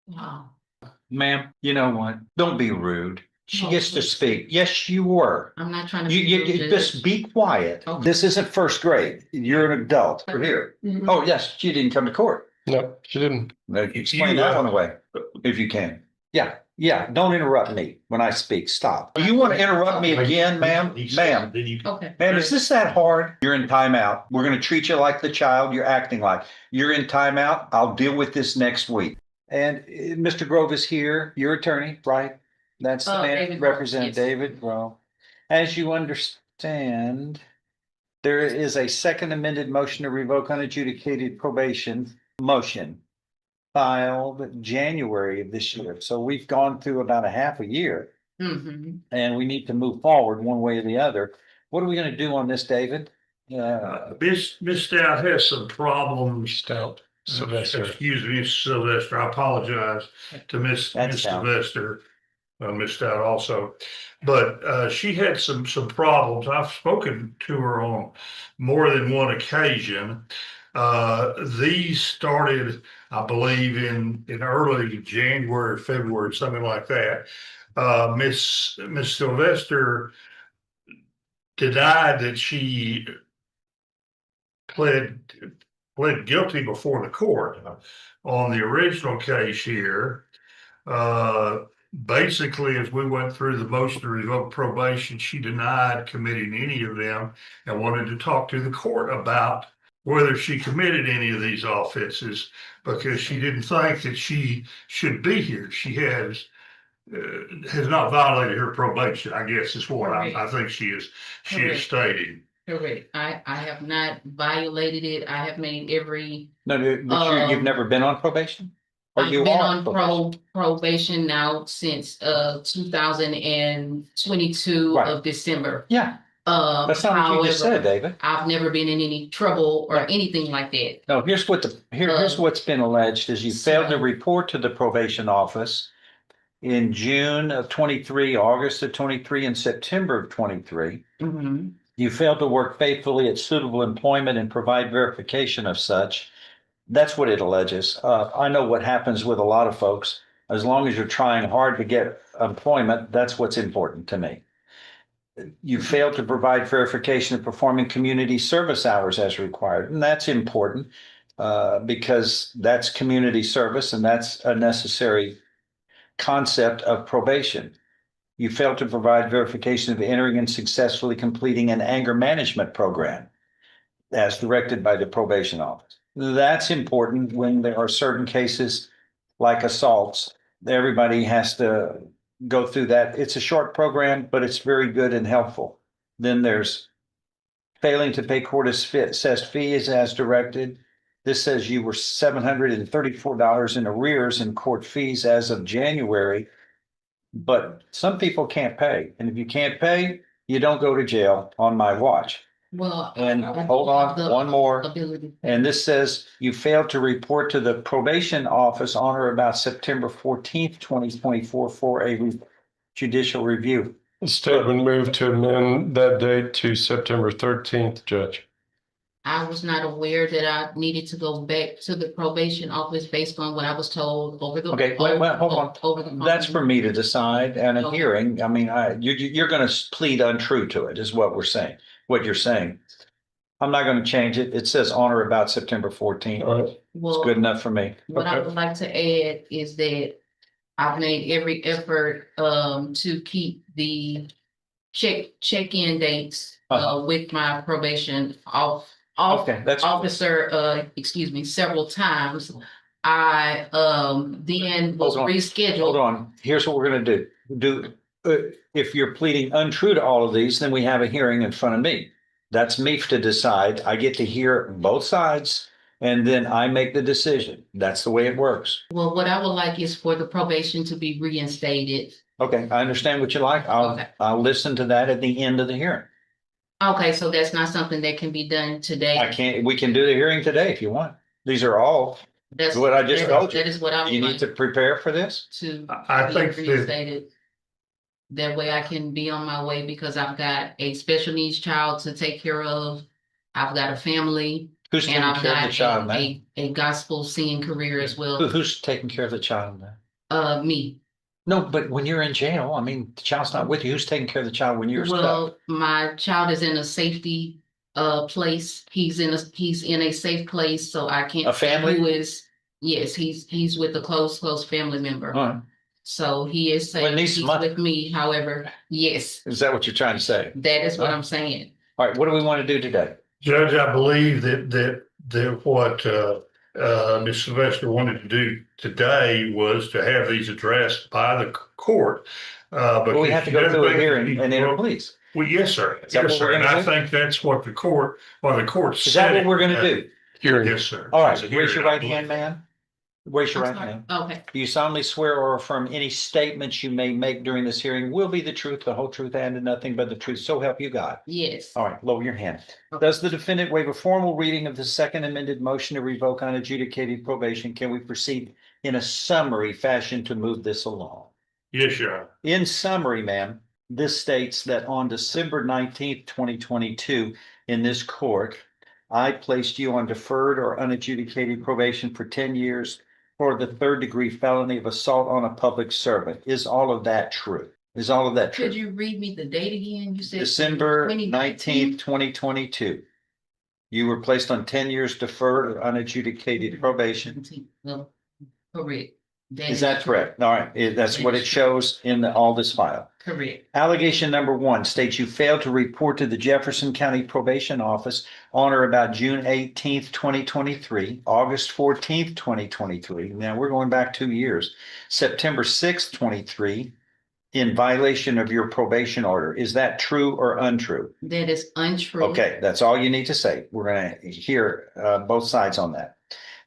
Wow. Ma'am, you know what? Don't be rude. She No, gets to please. speak. Yes, you were. I'm not trying to You, be you, rude, you just Judge. be quiet. Okay. This isn't first grade. You're an adult. We're here. Mhm. Oh, yes, she didn't come to court. No, she didn't. Now, explain that one away if you can. Yeah, yeah. Don't interrupt me when I speak. Stop. You want to interrupt me again, ma'am? Ma'am, Okay. ma'am, is this that hard? You're in timeout. We're going to treat you like the child you're acting like. You're in timeout. I'll deal with this next week. And Mr. Grove is here, your attorney, right? That's the man, David Grove, Representative yes. David Grove. As you understand, there is a second amended motion to revoke unadjudicated probation motion filed January of this year. So we've gone through about a half a year Mm-hmm. and we need to move forward one way or the other. What are we going to do on this, David? Miss Stout has some problems. Stout. Sylvester. Excuse me, Sylvester. I apologize to Miss Stout. Sylvester. Miss Stout also, but she had some problems. I've spoken to her on more than one occasion. These started, I believe, in early January, February, something like that. Miss Sylvester denied that she pled guilty before the court on the original case here. Basically, as we went through the motion to revoke probation, she denied committing any of them and wanted to talk to the court about whether she committed any of these offenses because she didn't think that she should be here. She has not violated her probation, I guess is what I think she is stating. Correct. I have not violated it. I have made every, No, but you've never been on probation? Or I've you been are on probation now since 2022 Right. of December. Yeah, that's not what you just said, However, David. I've never been in any trouble or Right. anything like that. No, here's what's been alleged is you failed to report to the probation office in June of 23, August of 23, and September of 23. Mhm. You failed to work faithfully at suitable employment and provide verification of such. That's what it alleges. I know what happens with a lot of folks. As long as you're trying hard to get employment, that's what's important to me. You failed to provide verification of performing community service hours as required, and that's important because that's community service and that's a necessary concept of probation. You failed to provide verification of entering and successfully completing an anger management program as directed by the probation office. That's important when there are certain cases like assaults. Everybody has to go through that. It's a short program, but it's very good and helpful. Then there's failing to pay court assessed fees as directed. This says you were $734 in arrears in court fees as of January. But some people can't pay. And if you can't pay, you don't go to jail on my watch. Well, And I hold have on, the one more. ability. And this says you failed to report to the probation office on or about September 14th, 2024 for a judicial review. The statement moved to amend that date to September 13th, Judge. I was not aware that I needed to go back to the probation office based on what I was told over the. Okay, wait, hold on. Over the. That's for me to decide and a Okay. hearing. I mean, you're going to plead untrue to it is what we're saying, what you're saying. I'm not going to change it. It says on or about September 14th. All right. It's Well, good enough for me. what I Okay. would like to add is that I've made every effort to keep the check-in dates with my probation Okay, that's officer, excuse me, several times. I then was Hold rescheduled. on. Here's what we're going to do. If you're pleading untrue to all of these, then we have a hearing in front of me. That's me to decide. I get to hear both sides and then I make the decision. That's the way it works. Well, what I would like is for the probation to be reinstated. Okay, I understand what you like. Okay. I'll listen to that at the end of the hearing. Okay, so that's not something that can be done today. We can do the hearing today if you want. These are all That's what I just told you. That is what I would You need like to prepare for this. to I be think that reinstated. That way I can be on my way because I've got a special needs child to take care of. I've got a family Who's taking And I've care of the got child now? a gospel singing career as well. Who's taking care of the child now? Me. No, but when you're in jail, I mean, the child's not with you. Who's taking care of the child when you're stuck? Well, my child is in a safety place. He's in a safe place, so I can't A family? say who is. Yes, he's with a close family member. All right. So he is Well, safe. it needs He's money. with me. However, yes, Is that what you're trying to say? that is what Huh? I'm saying. All right, what do we want to do today? Judge, I believe that what Ms. Sylvester wanted to do today was to have these addressed by the court. Well, we have to go through a hearing and enter pleas. Well, yes, sir. Is that Yes, what sir. we're And gonna I do? think that's what the court Is that what we're gonna do? Hearing. Yes, sir. All It's right, a raise your hearing, I right believe. hand, man. Raise your I'm right sorry. hand. Okay. Do you solemnly swear or affirm any statements you may make during this hearing will be the truth, the whole truth, and nothing but the truth? So help you God. Yes. All right, lower your hand. Okay. Does the defendant waive a formal reading of the second amended motion to revoke unadjudicated probation? Can we proceed in a summary fashion to move this along? Yes, Your Honor. In summary, ma'am, this states that on December 19th, 2022, in this court, I placed you on deferred or unadjudicated probation for 10 years for the third-degree felony of assault on a public servant. Is all of that true? Is all of that true? Could you read me the date again? You said December 2019? 19th, 2022. You were placed on 10 years deferred or unadjudicated probation. Well, correct. Is that correct? All right, that's what it shows in all this file. Correct. Allegation number one states you failed to report to the Jefferson County Probation Office on or about June 18th, 2023, August 14th, 2023. Now we're going back 2 years. September 6th, 23, in violation of your probation order. Is that true or untrue? That is untrue. Okay, that's all you need to say. We're going to hear both sides on that.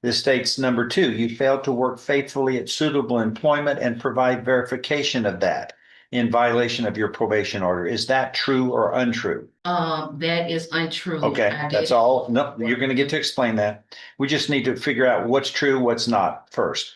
This states number two, you failed to work faithfully at suitable employment and provide verification of that in violation of your probation order. Is that true or untrue? That is untrue. Okay, I that's did- all. No, you're going to get to explain that. We just need to figure out what's true, what's not first.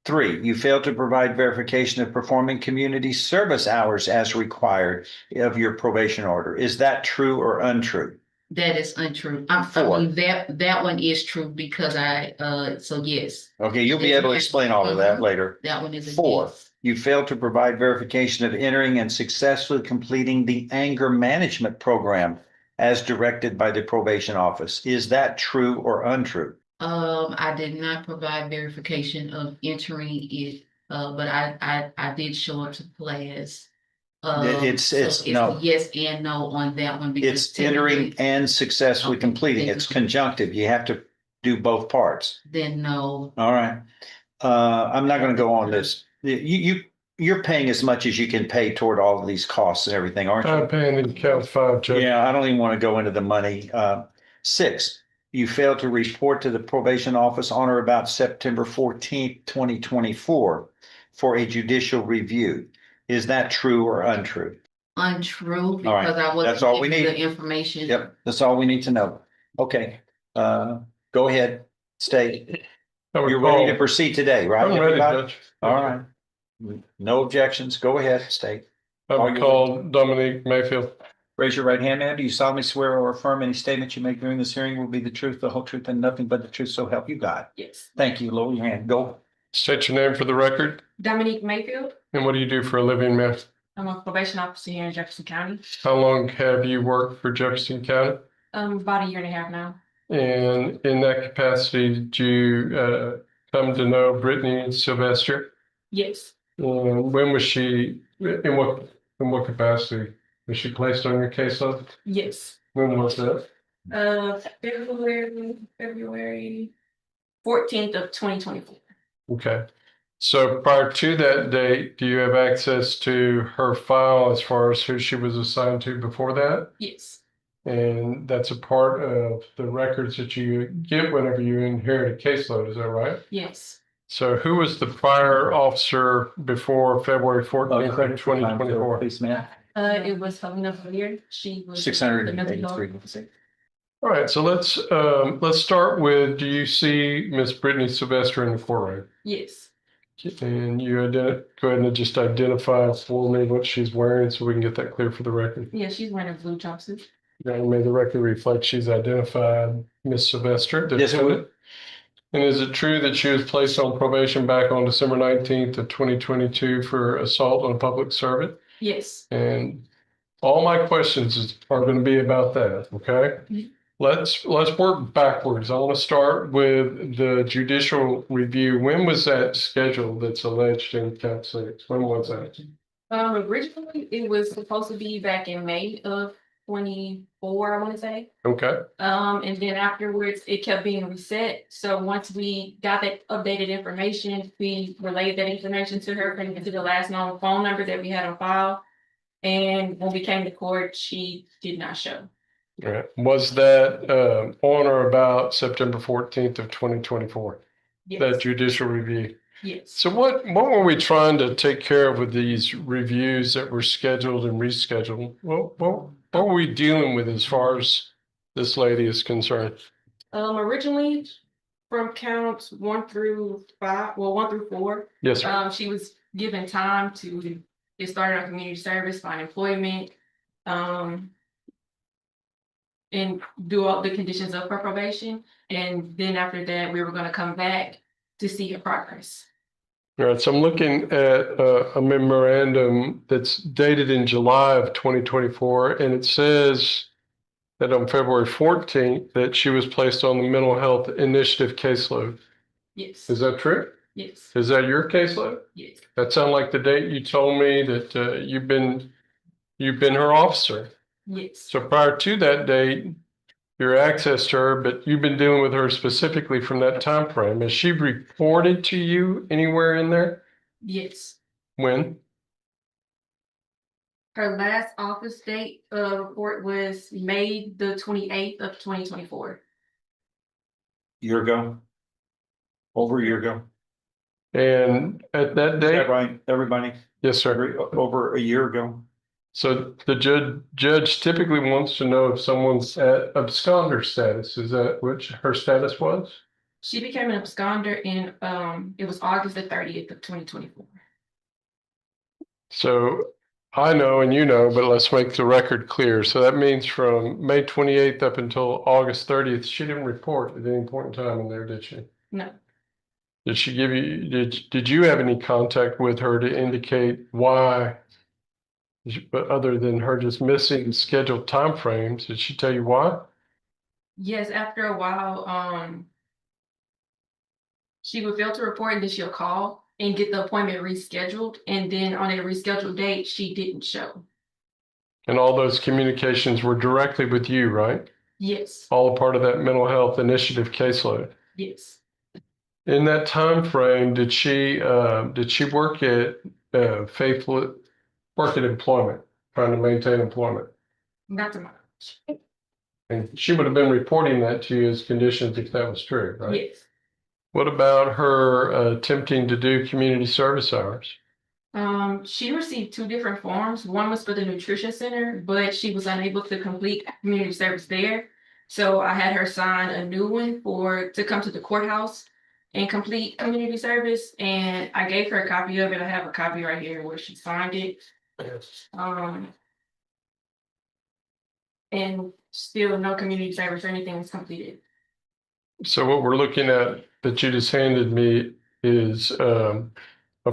Three, you failed to provide verification of performing community service hours as required of your probation order. Is that true or untrue? That is untrue. I Four. mean, that one is true because so yes, Okay, you'll be able to explain all of that later. that one is a Four, yes. you failed to provide verification of entering and successfully completing the anger management program as directed by the probation office. Is that true or untrue? I did not provide verification of entering it, but I did show up to class. It's no. a yes and no on that one because It's entering typically, and successfully Okay, completing. then It's no. conjunctive. You have to do both parts. then no. All right. I'm not going to go on this. You're paying as much as you can pay toward all of these costs and everything, aren't you? I'm paying in count 5, Judge. Yeah, I don't even want to go into the money. Six, you failed to report to the probation office on or about September 14th, 2024 for a judicial review. Is that true or untrue? Untrue All right, because I wasn't that's all we given need. the information. Yep, that's all we need to know. Okay, go ahead, state. I would You're ready to call- proceed today, right? I'm ready, everybody? Judge. All right. No objections. Go ahead, state. I would call Dominique Mayfield. Raise your right hand, ma'am. Do you solemnly swear or affirm any statement you make during this hearing will be the truth, the whole truth, and nothing but the truth, so help you God? Yes. Thank you. Lower your hand. Go. State your name for the record. Dominique Mayfield. And what do you do for a living, ma'am? I'm a probation officer here in Jefferson County. How long have you worked for Jefferson County? About a year and a half now. And in that capacity, did you come to know Brittany Sylvester? Yes. And when was she, in what capacity? Was she placed on your caseload? Yes. When was that? February 14th of 2024. Okay. So prior to that date, do you have access to her file as far as who she was assigned to before that? Yes. And that's a part of the records that you get whenever you inherit a caseload, is that right? Yes. So who was the prior officer before February 14th, 2024? Please, ma'am. It was Helena Villiers. She was Six hundred and eighty-three. All right, so let's start with, do you see Miss Brittany Sylvester in the courtroom? Yes. And you go ahead and just identify for me what she's wearing so we can get that clear for the record. Yeah, she's wearing a blue jumpsuit. May the record reflect she's identified Miss Sylvester. Yes, it would. And is it true that she was placed on probation back on December 19th of 2022 for assault on a public servant? Yes. And all my questions are going to be about that, okay? Mhm. Let's work backwards. I want to start with the judicial review. When was that scheduled that's alleged in Cap 6? When was that? Originally, it was supposed to be back in May of 24, I want to say. Okay. And then afterwards, it kept being reset. So once we got that updated information, we relayed that information to her, putting it to the last known phone number that we had on file. And when we came to court, she did not show. All right. Was that on or about September 14th of 2024? Yes. That judicial review? Yes. So what were we trying to take care of with these reviews that were scheduled and rescheduled? What were we dealing with as far as this lady is concerned? Originally from counts 1 through 5, well, 1 through 4. Yes, sir. She was given time to get started on community service, find employment, and do all the conditions of her probation. And then after that, we were going to come back to see her progress. All right, so I'm looking at a memorandum that's dated in July of 2024, and it says that on February 14th that she was placed on the mental health initiative caseload. Yes. Is that true? Yes. Is that your caseload? Yes. That sounds like the date you told me that you've been her officer. Yes. So prior to that date, your access to her, but you've been dealing with her specifically from that time frame. Has she reported to you anywhere in there? Yes. When? Her last office date report was May the 28th of 2024. Year ago? Over a year ago? And at that Is date? that right, everybody? Yes, sir. Over a year ago? So the judge typically wants to know if someone's at absconder status. Is that which her status was? She became an absconder in it was August the 30th of 2024. So I know and you know, but let's make the record clear. So that means from May 28th up until August 30th, she didn't report at any point in time in there, did she? No. Did she give you, did you have any contact with her to indicate why? But other than her just missing scheduled timeframes, did she tell you why? Yes, after a while, she would fail to report and then she'll call and get the appointment rescheduled. And then on a rescheduled date, she didn't show. And all those communications were directly with you, right? Yes. All a part of that mental health initiative caseload. Yes. In that time frame, did she work at faithful work at employment, trying to maintain employment? Not to my knowledge. And she would have been reporting that to you as conditions if that was true, right? Yes. What about her attempting to do community service hours? She received 2 different forms. One was for the nutrition center, but she was unable to complete community service there. So I had her sign a new one to come to the courthouse and complete community service. And I gave her a copy of it. I have a copy right here where she signed it. And still no community service or anything was completed. So what we're looking at that you just handed me is a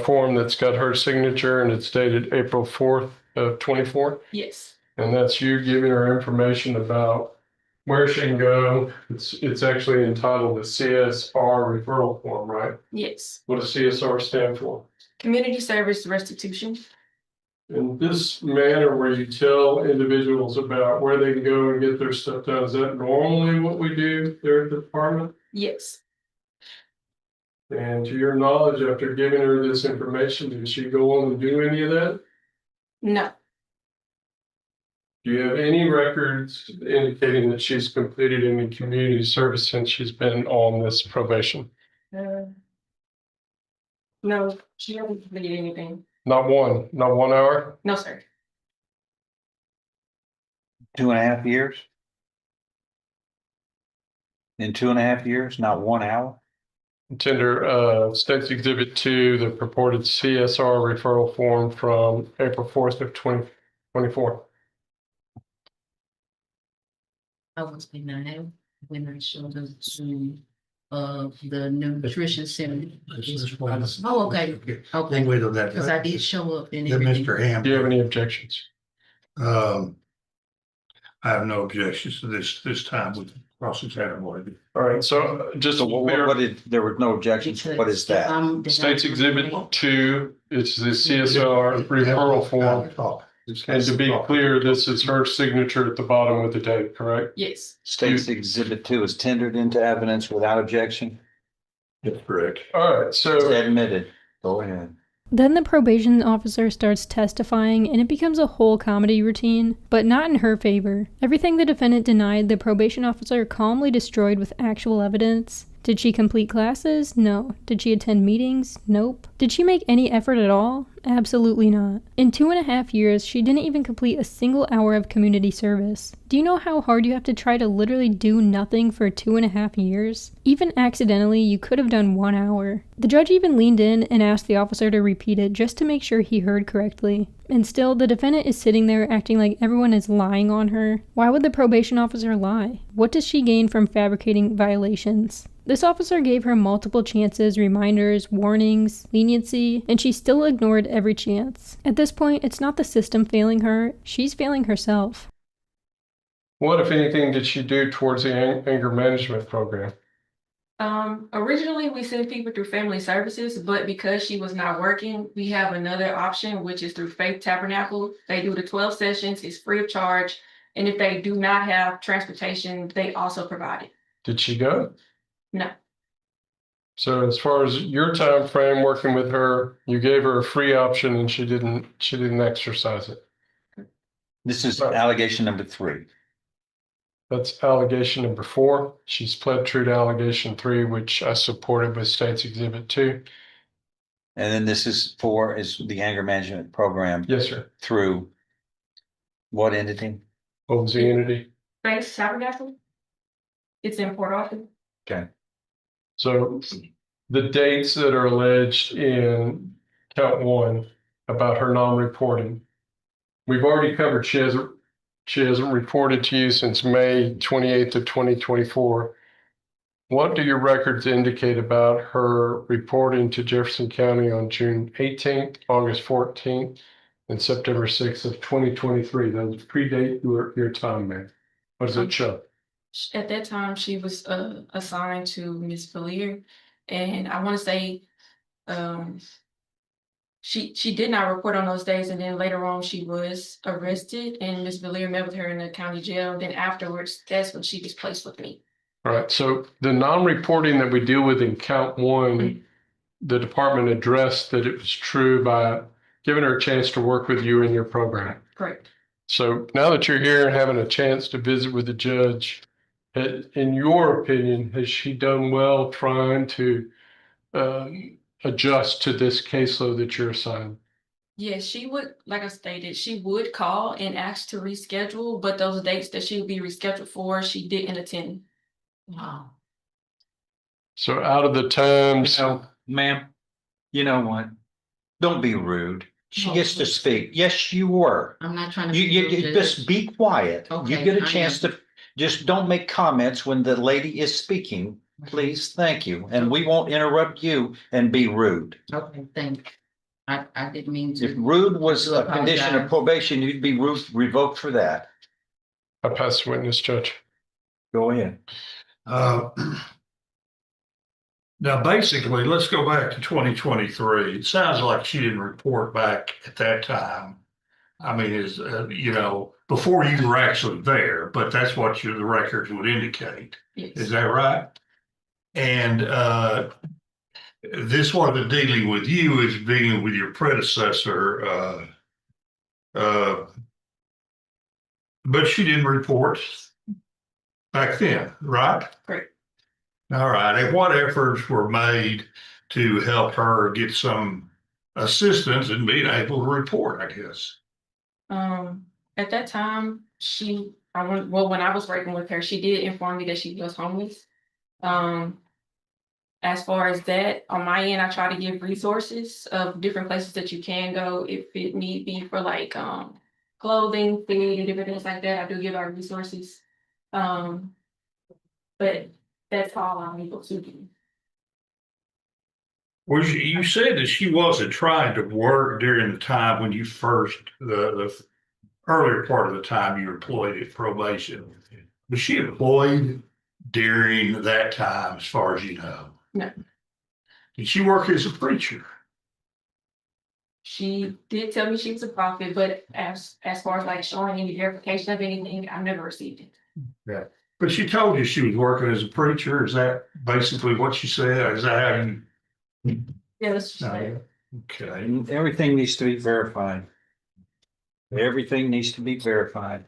form that's got her signature and it's dated April 4th of 24. Yes. And that's you giving her information about where she can go. It's actually entitled the CSR referral form, right? Yes. What does CSR stand for? Community service restitution. In this manner where you tell individuals about where they can go and get their stuff done, is that normally what we do there at the department? Yes. And to your knowledge, after giving her this information, did she go on and do any of that? No. Do you have any records indicating that she's completed any community service since she's been on this probation? No, she hasn't completed anything. Not one hour? No, sir. 2.5 years? In 2.5 years, not 1 hour? Tender, State's Exhibit 2, the purported CSR referral form from April 4th of 2024. I was denied when I showed up to, the nutrition center. Oh, okay, okay, Wait on that. because I did show up and Then everything. Mr. Ham. Do you have any objections? I have no objections to this time with cross-examination. All right, so just So to what did, there were no objections. What is Because if that? I'm denied- State's Exhibit 2, it's the CSR referral form. And to be clear, this is her signature at the bottom with the date, correct? Yes. State's Exhibit 2 is tendered into evidence without objection. That's correct. All right, so Admitted. Go ahead. Then the probation officer starts testifying and it becomes a whole comedy routine, but not in her favor. Everything the defendant denied, the probation officer calmly destroyed with actual evidence. Did she complete classes? No. Did she attend meetings? Nope. Did she make any effort at all? Absolutely not. In 2.5 years, she didn't even complete a single hour of community service. Do you know how hard you have to try to literally do nothing for 2.5 years? Even accidentally, you could have done 1 hour. The judge even leaned in and asked the officer to repeat it just to make sure he heard correctly. And still, the defendant is sitting there acting like everyone is lying on her. Why would the probation officer lie? What does she gain from fabricating violations? This officer gave her multiple chances, reminders, warnings, leniency, and she still ignored every chance. At this point, it's not the system failing her, she's failing herself. what, if anything, did she do towards the anger management program? Originally we sent people through family services, but because she was not working, we have another option, which is through Faith Tabernacle. They do the 12 sessions, it's free of charge. And if they do not have transportation, they also provide it. Did she go? No. So as far as your time frame working with her, you gave her a free option and she didn't exercise it. This is Right. allegation number 3. That's allegation number 4. She's pled true to allegation 3, which I supported with State's Exhibit 2. And then this is 4 is the anger management program Yes, sir. through what entity? What was the entity? Faith Tabernacle. It's in Port Arthur. Okay. So the dates that are alleged in count 1 about her non-reporting, we've already covered she hasn't reported to you since May 28th of 2024. What do your records indicate about her reporting to Jefferson County on June 18th, August 14th, and September 6th of 2023? Those predate your time, man. What does it show? At that time, she was assigned to Miss Valier, and I want to say she did not report on those days, and then later on she was arrested, and Miss Valier met with her in the county jail. Then afterwards, that's when she was placed with me. All right, so the non-reporting that we deal with in count 1, the department addressed that it was true by giving her a chance to work with you in your program. Correct. So now that you're here and having a chance to visit with the judge, in your opinion, has she done well trying to adjust to this caseload that you're assigned? Yes, she would, like I stated, she would call and ask to reschedule, but those dates that she would be rescheduled for, she didn't attend. Wow. So out of the times, So, ma'am, you know what? Don't be rude. She No, gets to please. speak. Yes, you were. I'm not trying to. You just be quiet. You Okay, get a I chance am. to, just don't make comments when the lady is speaking, please. Thank you. And we won't interrupt you and be rude. Okay, thank you. I didn't mean If to. rude was I a do condition of apologize. probation, you'd be revoked for that. I pass the witness, Judge. Go ahead. Now, basically, let's go back to 2023. It sounds like she didn't report back at that time. I mean, before you were actually there, but that's what the records would indicate. Is Yes. that right? And this wasn't dealing with you, is dealing with your predecessor. But she didn't report back then, right? Correct. All right. And what efforts were made to help her get some assistance in being able to report, I guess? At that time, when I was working with her, she did inform me that she was homeless. As far as that, on my end, I try to give resources of different places that you can go if it need be for like clothing, food, and different things like that. I do give out resources. But that's all I'm able to do. Was you said that she wasn't trying to work during the time when you first, the earlier part of the time you were employed at probation. Was she employed during that time, as far as you know? No. Did she work as a preacher? She did tell me she was a prophet, but as far as like showing any verification of anything, I've never received it. Yeah. But she told you she was working as a preacher. Is that basically what she said? Is that how you? Yeah, that's just No. like, Okay. And everything needs to be verified. Everything needs to be verified.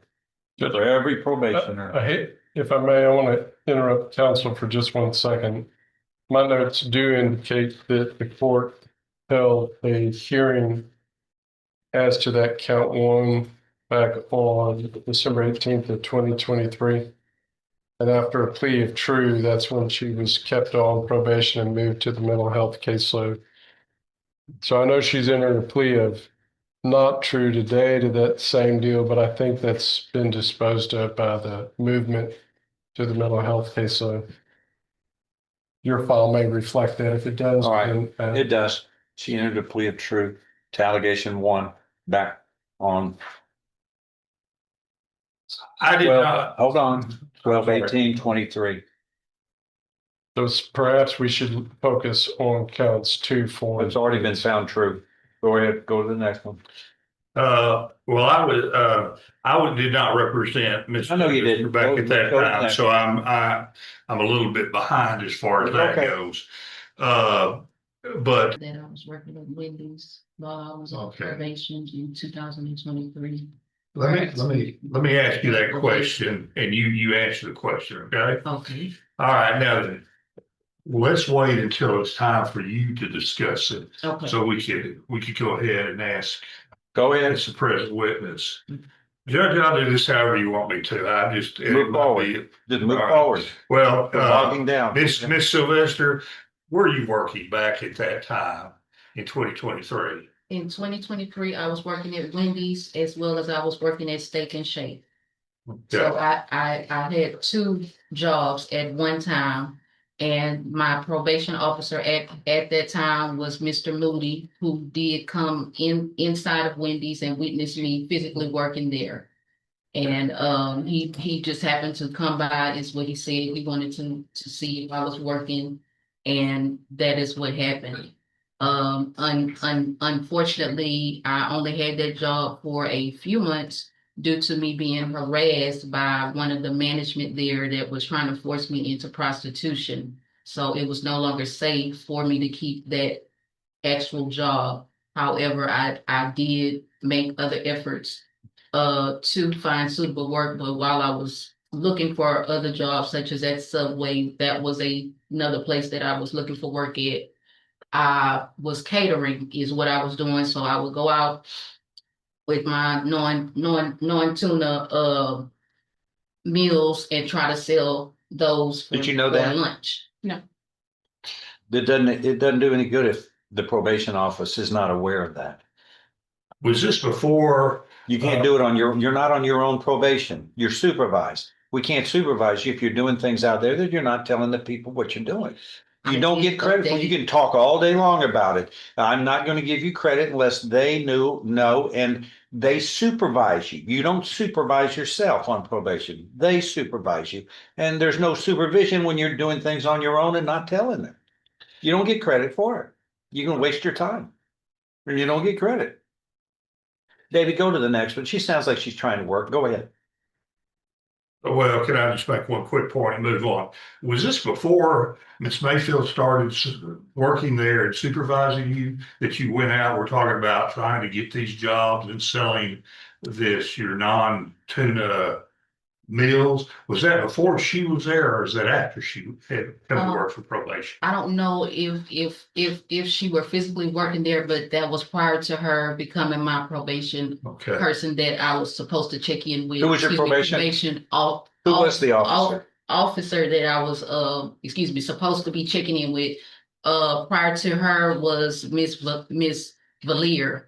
Judge, For every probationer. I hate, if I may, I want to interrupt counsel for just 1 second. My notes do indicate that the court held a hearing as to that count 1 back on December 18th of 2023. And after a plea of true, that's when she was kept on probation and moved to the mental health caseload. So I know she's entered a plea of not true today to that same deal, but I think that's been disposed of by the movement to the mental health caseload. Your file may reflect that. If it does, All right. then, It does. She entered a plea of truth to allegation 1 back on I did 12, not. hold on, 12/18/23. so perhaps we should focus on counts 2, 4. It's already been found true. Go ahead, go to the next one. Well, did not represent Miss. I know you didn't. Back at that Go to the time, next. so I'm a little bit behind as far as that Okay. goes. But That I was working at Wendy's while I was on Okay. probation in 2023. let me ask you that question, and you answer the question, okay? Okay, All right, now then, let's wait until it's time for you to discuss it, okay. so we could go ahead and ask Go ahead. as the present witness. Judge, I'll do this however you want me to. I just. Move forward. Just move All right. forward. Well, We're bogging down. Miss Sylvester, were you working back at that time in 2023? In 2023, I was working at Wendy's as well as I was working at Steak and Shake. So I had 2 jobs at one time. And my probation officer at that time was Mr. Moody, who did come inside of Wendy's and witness me physically working there. And he just happened to come by, is what he said. He wanted to see if I was working, and that is what happened. Unfortunately, I only had that job for a few months due to me being harassed by one of the management there that was trying to force me into prostitution. So it was no longer safe for me to keep that actual job. However, I did make other efforts to find suitable work, but while I was looking for other jobs such as at Subway, that was another place that I was looking for work at. I was catering is what I was doing, so I would go out with my non-tuna meals and try to sell those Did you know for that? lunch. It doesn't do any good if the probation office is not aware of that. Was this before? You can't do it you're not on your own probation. You're supervised. We can't supervise you if you're doing things out there that you're not telling the people what you're doing. You don't get credit for it. You can talk all day long about it. I'm not going to give you credit unless they know, and they supervise you. You don't supervise yourself on probation. They supervise you. And there's no supervision when you're doing things on your own and not telling them. You don't get credit for it. You can waste your time and you don't get credit. David, go to the next one. She sounds like she's trying to work. Go ahead. Well, can I just make one quick point and move on? Was this before Miss Mayfield started working there and supervising you, that you went out, we're talking about trying to get these jobs and selling your non-tuna meals? Was that before she was there, or is that after she had come to work for probation? I don't know if she were physically working there, but that was prior to her becoming my probation Okay. person that I was supposed to check in with. Who was your probation? Who was the officer? Officer that I was supposed to be checking in with. Prior to her was Miss Valier.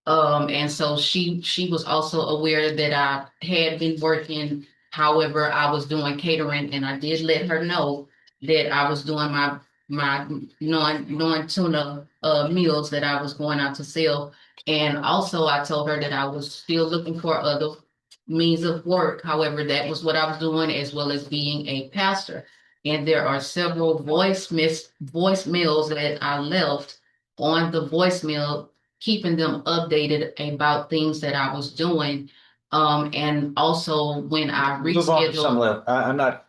And so she was also aware that I had been working However, I was doing catering and I did let her know that I was doing my non-tuna meals that I was going out to sell. And also I told her that I was still looking for other means of work. However, that was what I was doing as well as being a pastor. And there are several voicemails that I left on the voicemail, keeping them updated about things that I was doing. And also when I Move on to some rescheduled, level.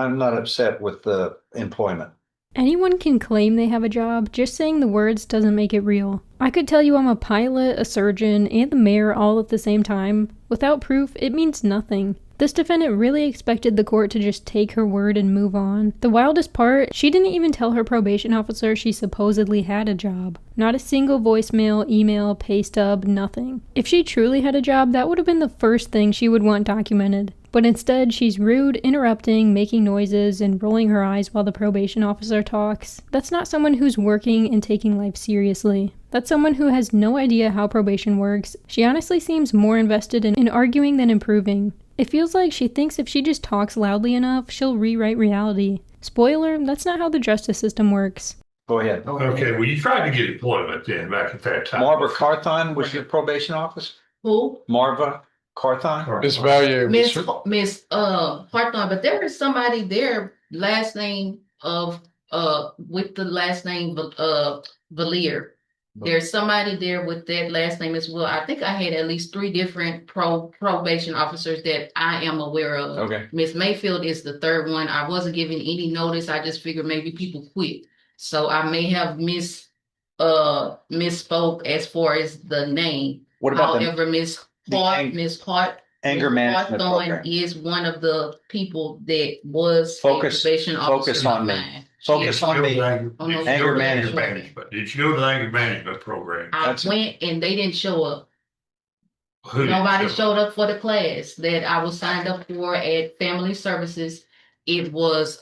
I'm not upset with the employment. Anyone can claim they have a job, just saying the words doesn't make it real. I could tell you I'm a pilot, a surgeon, and the mayor all at the same time. Without proof, it means nothing. This defendant really expected the court to just take her word and move on. The wildest part, she didn't even tell her probation officer she supposedly had a job. Not a single voicemail, email, pay stub, nothing. If she truly had a job, that would have been the first thing she would want documented. But instead, she's rude, interrupting, making noises, and rolling her eyes while the probation officer talks. That's not someone who's working and taking life seriously. That's someone who has no idea how probation works. She honestly seems more invested in arguing than improving. It feels like she thinks if she just talks loudly enough, she'll rewrite reality. Spoiler, that's not how the justice system works. Go ahead. Okay, well, you tried to get employment then back at that time. Marva Carthon was your probation officer? who? Marva Carthon? Miss Value. Miss Hawthorne, but there is somebody there, last name of with the last name Valier. There's somebody there with that last name as well. I think I had at least 3 different probation officers that I am aware of. Okay. Miss Mayfield is the third one. I wasn't giving any notice. I just figured maybe people quit. So I may have misspoke as far as the name. What about the However, Miss Hart anger management Hawthorne program? is one of the people that was a Focus- probation officer focus on of me. mine. Focus on me. Oh, no, Anger no, management. Did you go to the anger management program? I That's- went and they didn't show up. Who did Nobody show? showed up for the class that I was signed up for at Family Services. It was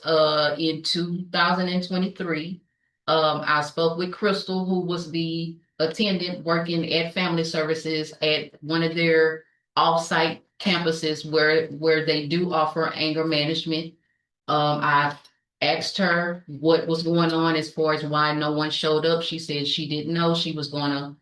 in 2023. I spoke with Crystal, who was the attendant working at Family Services at one of their off-site campuses where they do offer anger management. I asked her what was going on as far as why no one showed up. She said she didn't know. She was gonna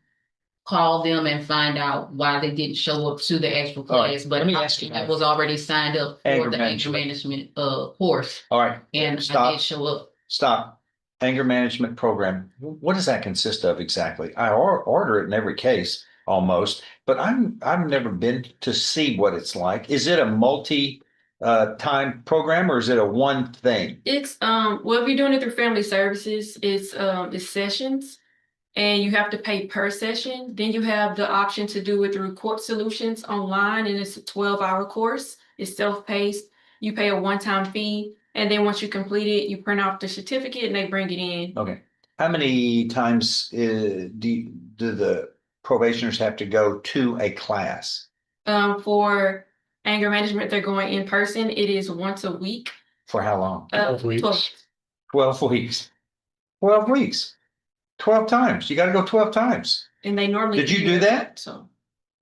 call them and find out why they didn't show up to the actual All right, class, but let me ask you I that. was already signed up for Anger the anger management. management course, All right. and I Stop. did show up. Stop. Anger management program. What does that consist of exactly? I order it in every case almost, but I've never been to see what it's like. Is it a time program or is it a one thing? It's well, if you're doing it through Family Services, it's sessions, and you have to pay per session. Then you have the option to do it through Court Solutions online, and it's a 12-hour course. It's self-paced. You pay a one-time fee, and then once you complete it, you print off the certificate and they bring it in. Okay. How many times do the probationers have to go to a class? For anger management, they're going in person. It is once a week. For how long? 12 weeks. 12 weeks. 12 weeks. 12 times. You got to go 12 times. And they normally. Did you do that? So.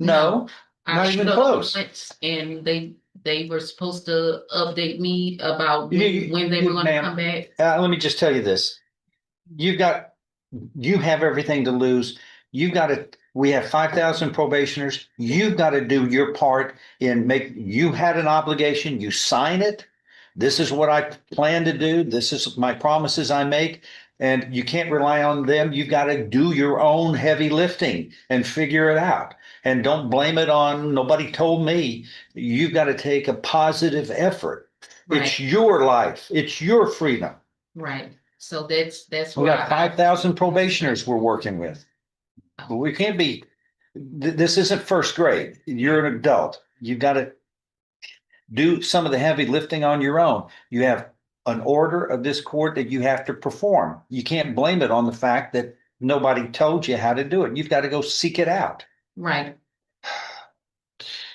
No, I not even showed up close. once, and they were supposed to update me about You- when they were gonna ma'am, come back. Let me just tell you this. You have everything to lose. We have 5,000 probationers. You've got to do your part you had an obligation, you sign it. This is what I plan to do. This is my promises I make. And you can't rely on them. You've got to do your own heavy lifting and figure it out. And don't blame it on nobody told me. You've got to take a positive effort. It's Right. your life. It's your freedom. Right, so that's We why got 5,000 probationers we're working with. But we can't be, this isn't first grade. You're an adult. You've got to do some of the heavy lifting on your own. You have an order of this court that you have to perform. You can't blame it on the fact that nobody told you how to do it. You've got to go seek it out. Right.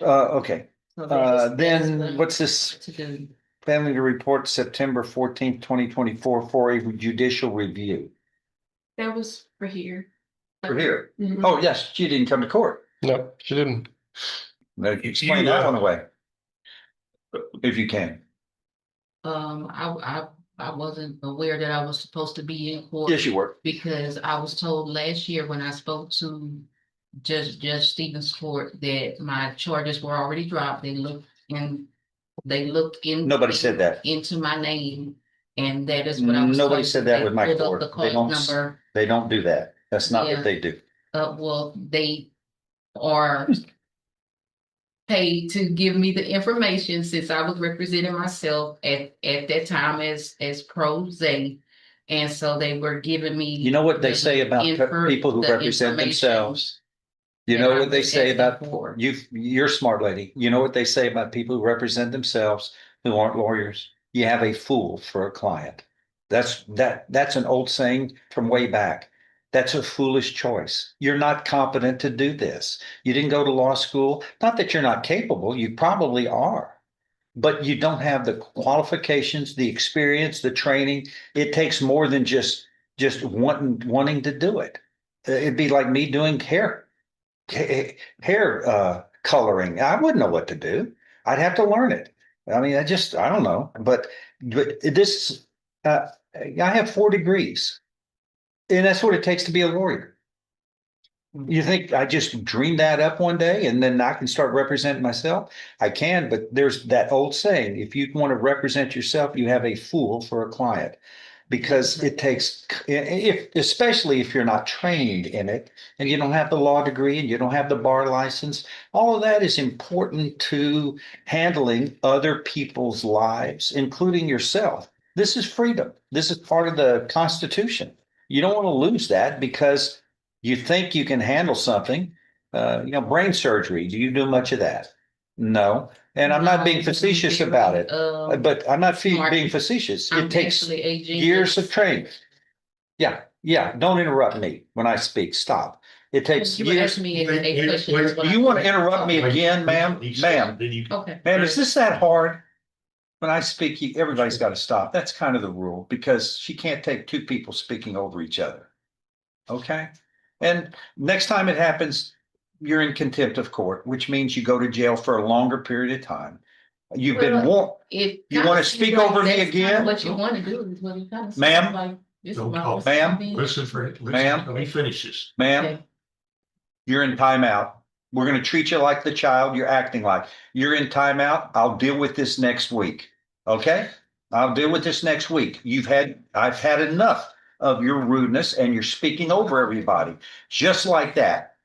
Okay. So that's Then what's this? to do. Family to report September 14th, 2024 for a judicial review. That was for here. For here. Mhm. Oh, yes, she didn't come to court. No, she didn't. Now, explain that one away. if you can. I wasn't aware that I was supposed to be in court. Yes, you were. Because I was told last year when I spoke to Judge Stevens Court that my charges were already dropped. They looked in. Nobody said that. Into my name, and that is what I was. Nobody told. said that They with my pulled up court. the They cause don't, number. they don't do that. That's not Yeah. what they do. Well, they are paid to give me the information since I was representing myself at that time as pro se. And so they were giving me. You know what they the say about people who the represent information. themselves? You that know I what they was say asking about for. you're a smart lady. You know what they say about people who represent themselves who aren't lawyers? You have a fool for a client. That's an old saying from way back. That's a foolish choice. You're not competent to do this. You didn't go to law school. Not that you're not capable, you probably are. But you don't have the qualifications, the experience, the training. It takes more than just wanting to do it. It'd be like me doing hair coloring. I wouldn't know what to do. I'd have to learn it. I mean, I don't know. But this, I have 4 degrees, and that's what it takes to be a lawyer. You think I just dreamed that up one day and then I can start representing myself? I can, but there's that old saying, if you want to represent yourself, you have a fool for a client. Because it takes, especially if you're not trained in it and you don't have the law degree and you don't have the bar license, all of that is important to handling other people's lives, including yourself. This is freedom. This is part of the Constitution. You don't want to lose that because you think you can handle something. Brain surgery. Do you do much of that? No. And I'm not being facetious about it, but I'm not being facetious. I'm It takes actually a genius. years of training. Yeah. Don't interrupt me when I speak. Stop. It takes You were years. asking me a question. is what Do I you want to said. interrupt me again, ma'am? Ma'am, Okay. ma'am, is this that hard? When I speak, everybody's got to stop. That's kind of the rule because she can't take 2 people speaking over each other. Okay? And next time it happens, you're in contempt of court, which means you go to jail for a longer period of time. You've been warned. You want to speak over me again? What you want to do is what you kind of. Ma'am? Like, this is Don't my talk. first Ma'am? time being- Listen Ma'am? till he finishes. Ma'am, Okay. you're in timeout. We're going to treat you like the child you're acting like. You're in timeout. I'll deal with this next week. Okay? I'll deal with this next week. I've had enough of your rudeness and you're speaking over everybody. Just like that.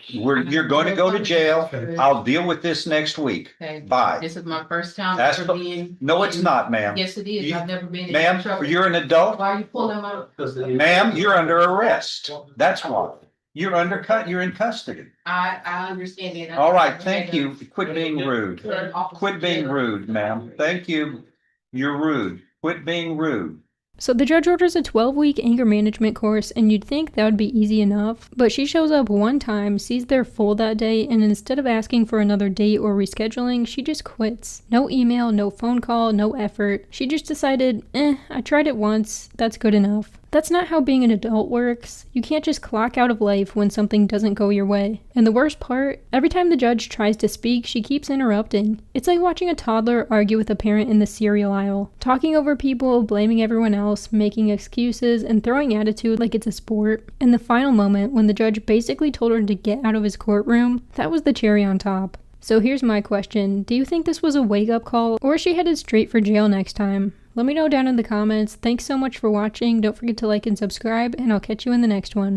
You're going to go to jail. I'll deal with this next week. Okay. Bye. This is my first time That's ever the- being. No, it's not, ma'am. Yes, it is. You- I've never been in Ma'am, trouble. you're an adult. Why are you pulling my? Ma'am, you're under arrest. That's why. You're in custody. I understand that. All right, thank you. Quit being rude. Quit being rude, ma'am. Thank you. You're rude. Quit being rude. So the judge orders a 12-week anger management course, and you'd think that would be easy enough, but she shows up one time, sees they're full that day, and instead of asking for another date or rescheduling, she just quits. No email, no phone call, no effort. She just decided, I tried it once, that's good enough. That's not how being an adult works. You can't just clock out of life when something doesn't go your way. And the worst part, every time the judge tries to speak, she keeps interrupting. It's like watching a toddler argue with a parent in the cereal aisle, talking over people, blaming everyone else, making excuses, and throwing attitude like it's a sport. And the final moment, when the judge basically told her to get out of his courtroom, that was the cherry on top. So here's my question. Do you think this was a wake-up call, or is she headed straight for jail next time? Let me know down in the comments. Thanks so much for watching. Don't forget to like and subscribe, and I'll catch you in the next one.